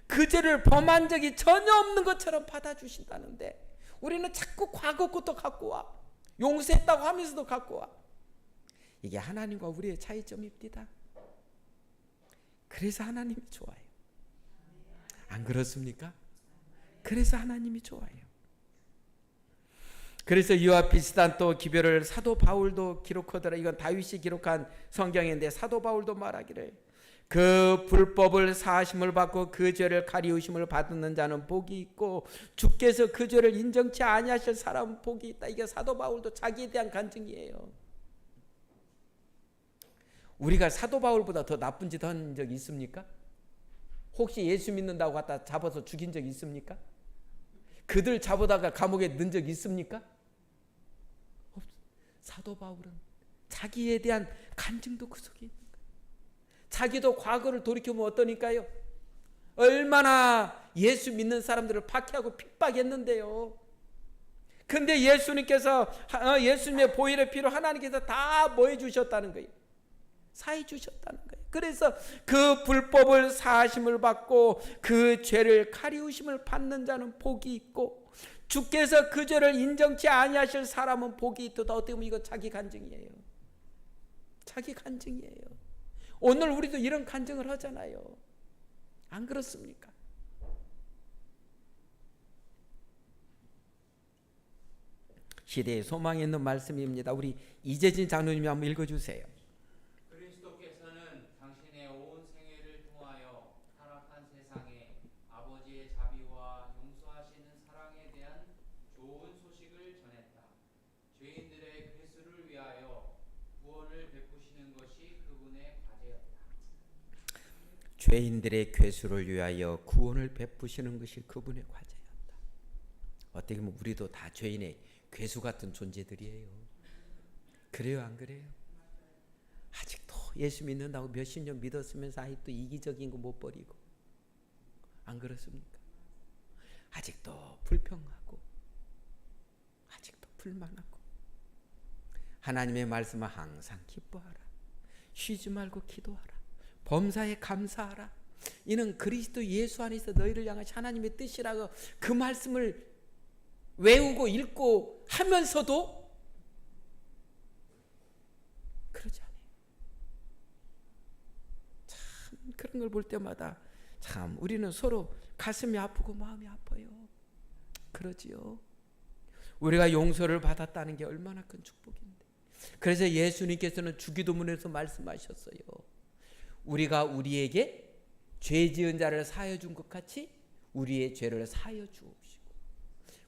그 죄를 범한 적이 전혀 없는 것처럼 받아주신다는데 우리는 자꾸 과거 것도 갖고 와. 용서했다고 하면서도 갖고 와. 이게 하나님과 우리의 차이점입니다. 그래서 하나님이 좋아요. 안 그렇습니까? 그래서 하나님이 좋아요. 그래서 이와 비슷한 또 기별을 사도 바울도 기록하더라. 이건 다윗이 기록한 성경인데 사도 바울도 말하기를 그 불법을 사하심을 받고 그 죄를 가리우심을 받는 자는 복이 있고 주께서 그 죄를 인정치 아니하실 사람은 복이 있다. 이게 사도 바울도 자기에 대한 간증이에요. 우리가 사도 바울보다 더 나쁜 짓 한 적 있습니까? 혹시 예수 믿는다고 갖다 잡아서 죽인 적 있습니까? 그들 잡아다가 감옥에 넣은 적 있습니까? 사도 바울은 자기에 대한 간증도 그 속에 있는 거예요. 자기도 과거를 돌이켜보면 어떠니까요? 얼마나 예수 믿는 사람들을 박해하고 핍박했는데요. 근데 예수님께서 예수님의 보혈의 피로 하나님께서 다 뭐 해주셨다는 거예요? 사해 주셨다는 거예요. 그래서 그 불법을 사하심을 받고 그 죄를 가리우심을 받는 자는 복이 있고 주께서 그 죄를 인정치 아니하실 사람은 복이 있도다. 어떻게 보면 이거 자기 간증이에요. 자기 간증이에요. 오늘 우리도 이런 간증을 하잖아요. 안 그렇습니까? 시대에 소망이 있는 말씀입니다. 우리 이재진 장로님이 한번 읽어주세요. 그리스도께서는 당신의 온 생애를 통하여 타락한 세상에 아버지의 자비와 용서하시는 사랑에 대한 좋은 소식을 전했다. 죄인들의 괴수를 위하여 구원을 베푸시는 것이 그분의 과제였다. 죄인들의 괴수를 위하여 구원을 베푸시는 것이 그분의 과제였다. 어떻게 보면 우리도 다 죄인의 괴수 같은 존재들이에요. 그래요, 안 그래요? 아직도 예수 믿는다고 몇십 년 믿었으면서 아직도 이기적인 거 못 버리고, 안 그렇습니까? 아직도 불평하고, 아직도 불만하고. 하나님의 말씀은 항상 기뻐하라. 쉬지 말고 기도하라. 범사에 감사하라. 이는 그리스도 예수 안에서 너희를 향하신 하나님의 뜻이라고 그 말씀을 외우고 읽고 하면서도 그러지 않아요. 참 그런 걸 볼 때마다 참 우리는 서로 가슴이 아프고 마음이 아파요. 그러지요. 우리가 용서를 받았다는 게 얼마나 큰 축복인데. 그래서 예수님께서는 주기도문에서 말씀하셨어요. 우리가 우리에게 죄 지은 자를 사하여 준 것 같이 우리의 죄를 사하여 주옵시고,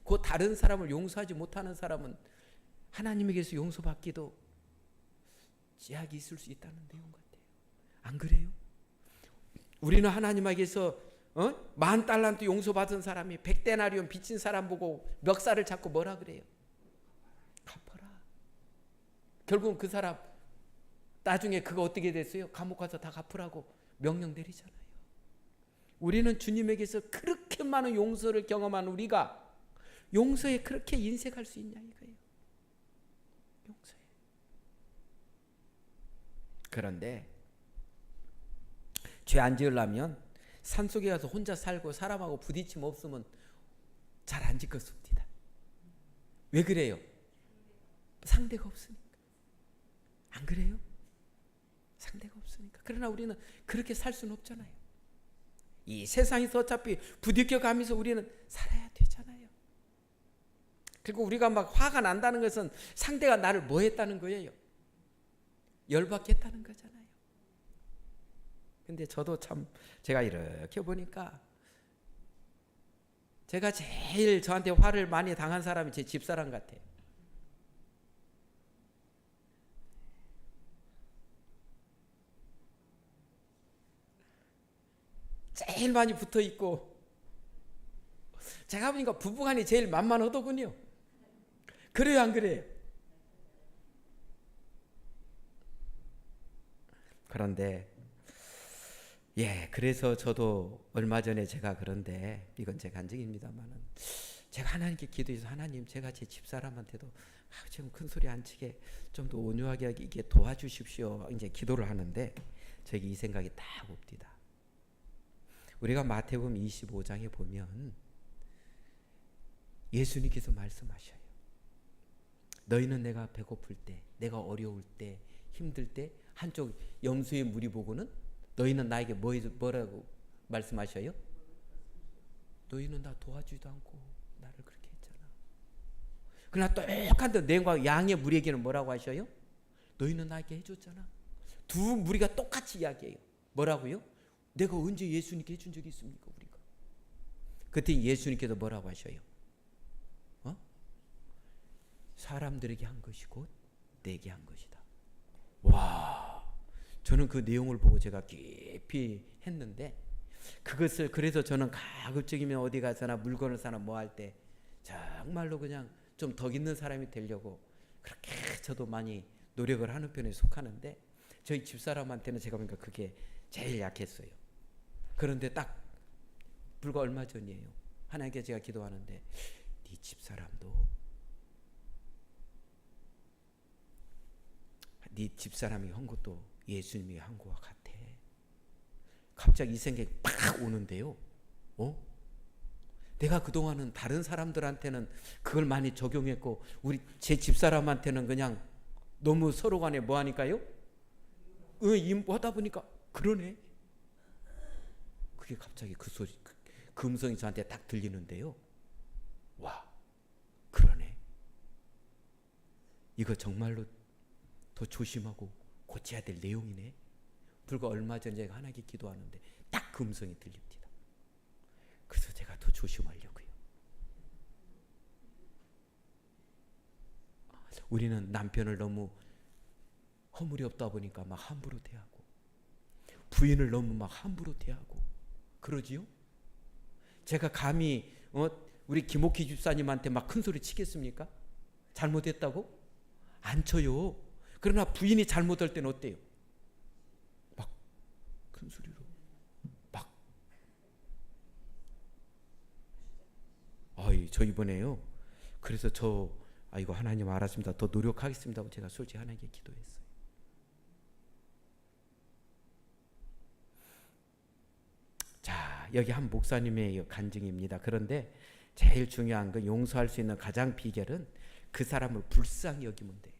그 다른 사람을 용서하지 못하는 사람은 하나님에게서 용서받기도 제약이 있을 수 있다는 내용 같아요. 안 그래요? 우리는 하나님에게서 10,000달란트 용서받은 사람이 100데나리온 빚진 사람 보고 멱살을 잡고 뭐라 그래요? 갚아라. 결국은 그 사람 나중에 그거 어떻게 됐어요? 감옥 가서 다 갚으라고 명령 내리잖아요. 우리는 주님에게서 그렇게 많은 용서를 경험한 우리가 용서에 그렇게 인색할 수 있냐 이거예요. 용서에. 그런데 죄 안 지으려면 산속에 가서 혼자 살고 사람하고 부딪힘 없으면 잘 안 짓겠습니다. 왜 그래요? 상대가 없으니까. 안 그래요? 상대가 없으니까. 그러나 우리는 그렇게 살 수는 없잖아요. 이 세상에서 어차피 부딪혀가면서 우리는 살아야 되잖아요. 그리고 우리가 막 화가 난다는 것은 상대가 나를 뭐 했다는 거예요? 열받겠다는 거잖아요. 근데 저도 참 제가 이렇게 보니까 제가 제일 저한테 화를 많이 당한 사람이 제 집사람 같아요. 제일 많이 붙어 있고, 제가 보니까 부부간이 제일 만만하더군요. 그래요, 안 그래요? 그런데 그래서 저도 얼마 전에 제가 그런데 이건 제 간증입니다만은 제가 하나님께 기도해서 하나님, 제가 제 집사람한테도 좀 큰 소리 안 치게 좀 더 온유하게 이게 도와주십시오. 이제 기도를 하는데 저에게 이 생각이 딱 옵니다. 우리가 마태복음 25장에 보면 예수님께서 말씀하셔요. 너희는 내가 배고플 때, 내가 어려울 때, 힘들 때 한쪽 염소의 무리 보고는 너희는 나에게 뭐라고 말씀하셔요? 너희는 나 도와주지도 않고 나를 그렇게 했잖아. 그러나 똑같은 내과 양의 무리에게는 뭐라고 하셔요? 너희는 나에게 해줬잖아. 두 무리가 똑같이 이야기해요. 뭐라고요? 내가 언제 예수님께 해준 적이 있습니까? 우리가 그때 예수님께서 뭐라고 하셔요? 사람들에게 한 것이 곧 내게 한 것이다. 와, 저는 그 내용을 보고 제가 깊이 했는데, 그것을 그래서 저는 가급적이면 어디 가서나 물건을 사나 뭐 할 때 정말로 그냥 좀 덕 있는 사람이 되려고 그렇게 저도 많이 노력을 하는 편에 속하는데, 저희 집사람한테는 제가 보니까 그게 제일 약했어요. 그런데 딱 불과 얼마 전이에요. 하나님께 제가 기도하는데 네 집사람이 한 것도 예수님이 한 것과 같아. 갑자기 이 생각이 팍 오는데요. 내가 그동안은 다른 사람들한테는 그걸 많이 적용했고 제 집사람한테는 그냥 너무 서로 간에 뭐 하니까요? 하다 보니까 그러네. 그게 갑자기 그 소리, 그 음성이 저한테 딱 들리는데요. 와, 그러네. 이거 정말로 더 조심하고 고쳐야 될 내용이네. 불과 얼마 전에 제가 하나님께 기도하는데 딱 그 음성이 들립니다. 그래서 제가 더 조심하려고요. 우리는 남편을 너무 허물이 없다 보니까 막 함부로 대하고, 부인을 너무 막 함부로 대하고 그러지요? 제가 감히 우리 김옥희 집사님한테 막 큰 소리 치겠습니까? 잘못했다고? 안 쳐요. 그러나 부인이 잘못할 때는 어때요? 막 큰 소리로 막. 저 이번에요. 그래서 이거 하나님 알았습니다. 더 노력하겠습니다 하고 제가 솔직히 하나님께 기도했어요. 자, 여기 한 목사님의 간증입니다. 그런데 제일 중요한 건, 용서할 수 있는 가장 비결은 그 사람을 불쌍히 여기면 돼요.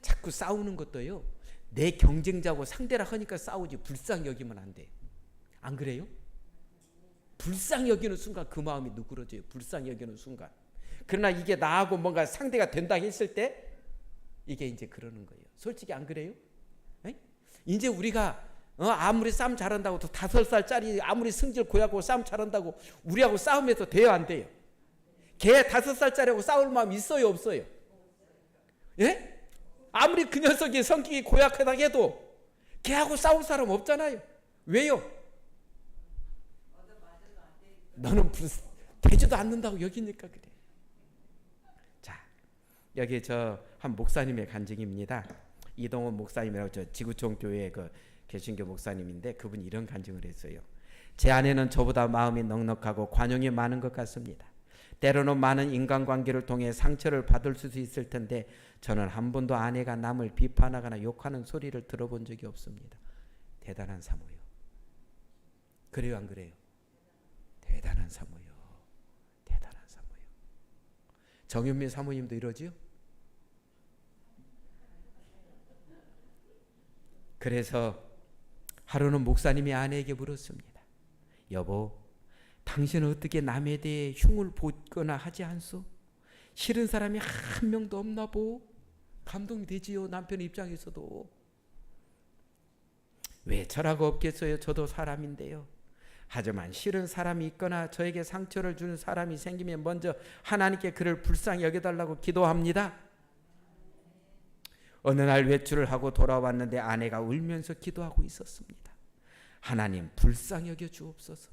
자꾸 싸우는 것도요, 내 경쟁자고 상대라 하니까 싸우지 불쌍히 여기면 안 돼요. 안 그래요? 불쌍히 여기는 순간 그 마음이 누그러져요. 불쌍히 여기는 순간. 그러나 이게 나하고 뭔가 상대가 된다 했을 때 이게 이제 그러는 거예요. 솔직히 안 그래요? 에? 이제 우리가 아무리 싸움 잘한다고 또 5살짜리 아무리 성질 고약하고 싸움 잘한다고 우리하고 싸움해서 돼요, 안 돼요? 걔 5살짜리하고 싸울 마음 있어요, 없어요? 예? 아무리 그 녀석이 성격이 고약하다 해도 걔하고 싸울 사람 없잖아요. 왜요? 너는 되지도 않는다고 여기니까 그래. 자, 여기 한 목사님의 간증입니다. 이동원 목사님이라고 지구촌 교회 개신교 목사님인데, 그분이 이런 간증을 했어요. 제 아내는 저보다 마음이 넉넉하고 관용이 많은 것 같습니다. 때로는 많은 인간관계를 통해 상처를 받을 수도 있을 텐데 저는 한 번도 아내가 남을 비판하거나 욕하는 소리를 들어본 적이 없습니다. 대단한 사모요. 그래요, 안 그래요? 대단한 사모요. 대단한 사모요. 정윤미 사모님도 이러지요? 그래서 하루는 목사님이 아내에게 물었습니다. 여보, 당신은 어떻게 남에 대해 흉을 보거나 하지 않소? 싫은 사람이 한 명도 없나 보? 감동이 되지요. 남편의 입장에서도. 왜 저라고 없겠어요? 저도 사람인데요. 하지만 싫은 사람이 있거나 저에게 상처를 주는 사람이 생기면 먼저 하나님께 그를 불쌍히 여겨달라고 기도합니다. 어느 날 외출을 하고 돌아왔는데 아내가 울면서 기도하고 있었습니다. 하나님, 불쌍히 여겨 주옵소서.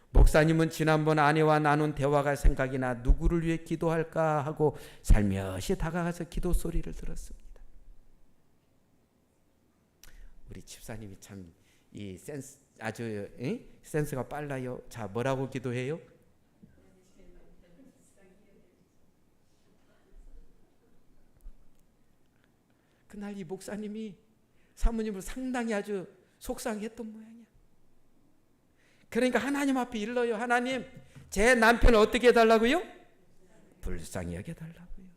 목사님은 지난번 아내와 나눈 대화가 생각이 나 누구를 위해 기도할까 하고 살며시 다가가서 기도 소리를 들었습니다. 우리 집사님이 참 이 센스 아주 센스가 빨라요. 자, 뭐라고 기도해요? 그날 이 목사님이 사모님을 상당히 아주 속상했던 모양이야. 그러니까 하나님 앞에 일러요. 하나님, 제 남편을 어떻게 해달라고요? 불쌍히 여겨달라고요.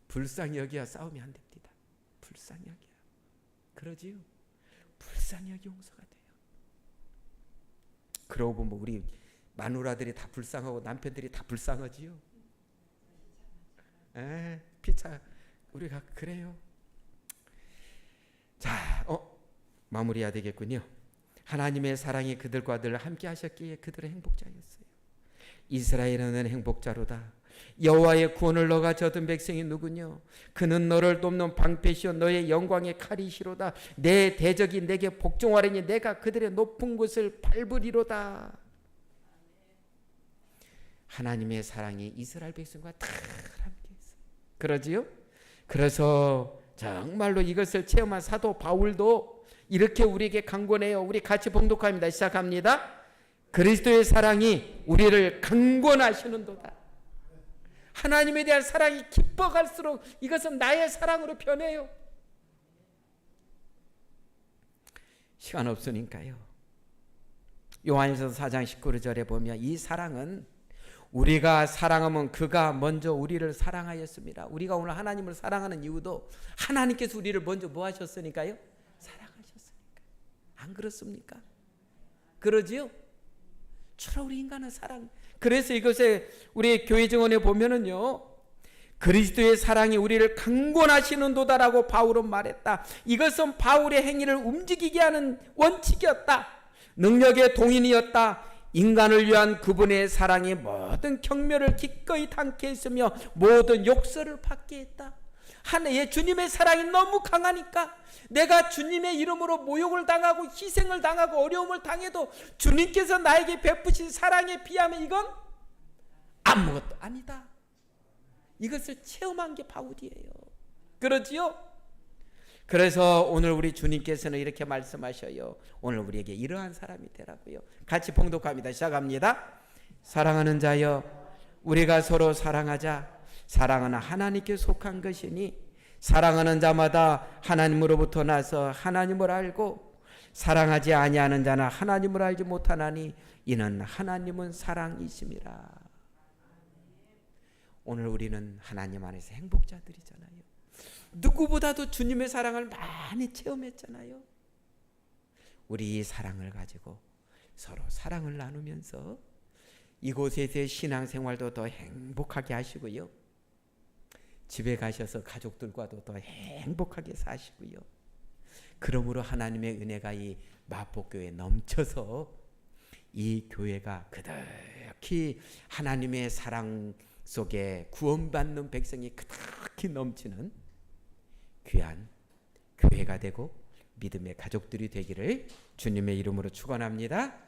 불쌍히 여겨야 싸움이 안 됩니다. 불쌍히 여겨야. 그러지요? 불쌍히 여기 용서가 돼요. 그러고 보면 우리 마누라들이 다 불쌍하고 남편들이 다 불쌍하지요. 피차 우리가 그래요. 자, 마무리해야 되겠군요. 하나님의 사랑이 그들과 늘 함께 하셨기에 그들은 행복자였어요. 이스라엘은 행복자로다. 여호와의 구원을 너가 얻은 백성이 누구뇨? 그는 너를 돕는 방패시오 너의 영광의 칼이시로다. 내 대적이 내게 복종하려니 내가 그들의 높은 곳을 밟으리로다. 하나님의 사랑이 이스라엘 백성과 다 함께 했어요. 그러지요? 그래서 정말로 이것을 체험한 사도 바울도 이렇게 우리에게 강권해요. 우리 같이 봉독합니다. 시작합니다. 그리스도의 사랑이 우리를 강권하시는도다. 하나님에 대한 사랑이 깊어갈수록 이것은 나의 사랑으로 변해요. 시간 없으니까요. 요한일서 4장 19절에 보면 이 사랑은 우리가 사랑하면 그가 먼저 우리를 사랑하였습니다. 우리가 오늘 하나님을 사랑하는 이유도 하나님께서 우리를 먼저 뭐 하셨으니까요? 사랑하셨으니까. 안 그렇습니까? 그러지요? 주로 우리 인간은 사랑. 그래서 이것에 우리 교회 증언에 보면은요, 그리스도의 사랑이 우리를 강권하시는도다라고 바울은 말했다. 이것은 바울의 행위를 움직이게 하는 원칙이었다. 능력의 동인이었다. 인간을 위한 그분의 사랑이 모든 경멸을 기꺼이 담게 했으며 모든 욕설을 받게 했다. 하나의 주님의 사랑이 너무 강하니까 내가 주님의 이름으로 모욕을 당하고 희생을 당하고 어려움을 당해도 주님께서 나에게 베푸신 사랑에 비하면 이건 아무것도 아니다. 이것을 체험한 게 바울이에요. 그렇지요? 그래서 오늘 우리 주님께서는 이렇게 말씀하셔요. 오늘 우리에게 이러한 사람이 되라고요. 같이 봉독합니다. 시작합니다. 사랑하는 자여, 우리가 서로 사랑하자. 사랑은 하나님께 속한 것이니 사랑하는 자마다 하나님으로부터 나서 하나님을 알고 사랑하지 아니하는 자는 하나님을 알지 못하나니 이는 하나님은 사랑이심이라. 오늘 우리는 하나님 안에서 행복자들이잖아요. 누구보다도 주님의 사랑을 많이 체험했잖아요. 우리 이 사랑을 가지고 서로 사랑을 나누면서 이곳에서의 신앙생활도 더 행복하게 하시고요. 집에 가셔서 가족들과도 더 행복하게 사시고요. 그러므로 하나님의 은혜가 이 마포교회에 넘쳐서 이 교회가 그득히 하나님의 사랑 속에 구원받는 백성이 그득히 넘치는 귀한 교회가 되고 믿음의 가족들이 되기를 주님의 이름으로 축원합니다.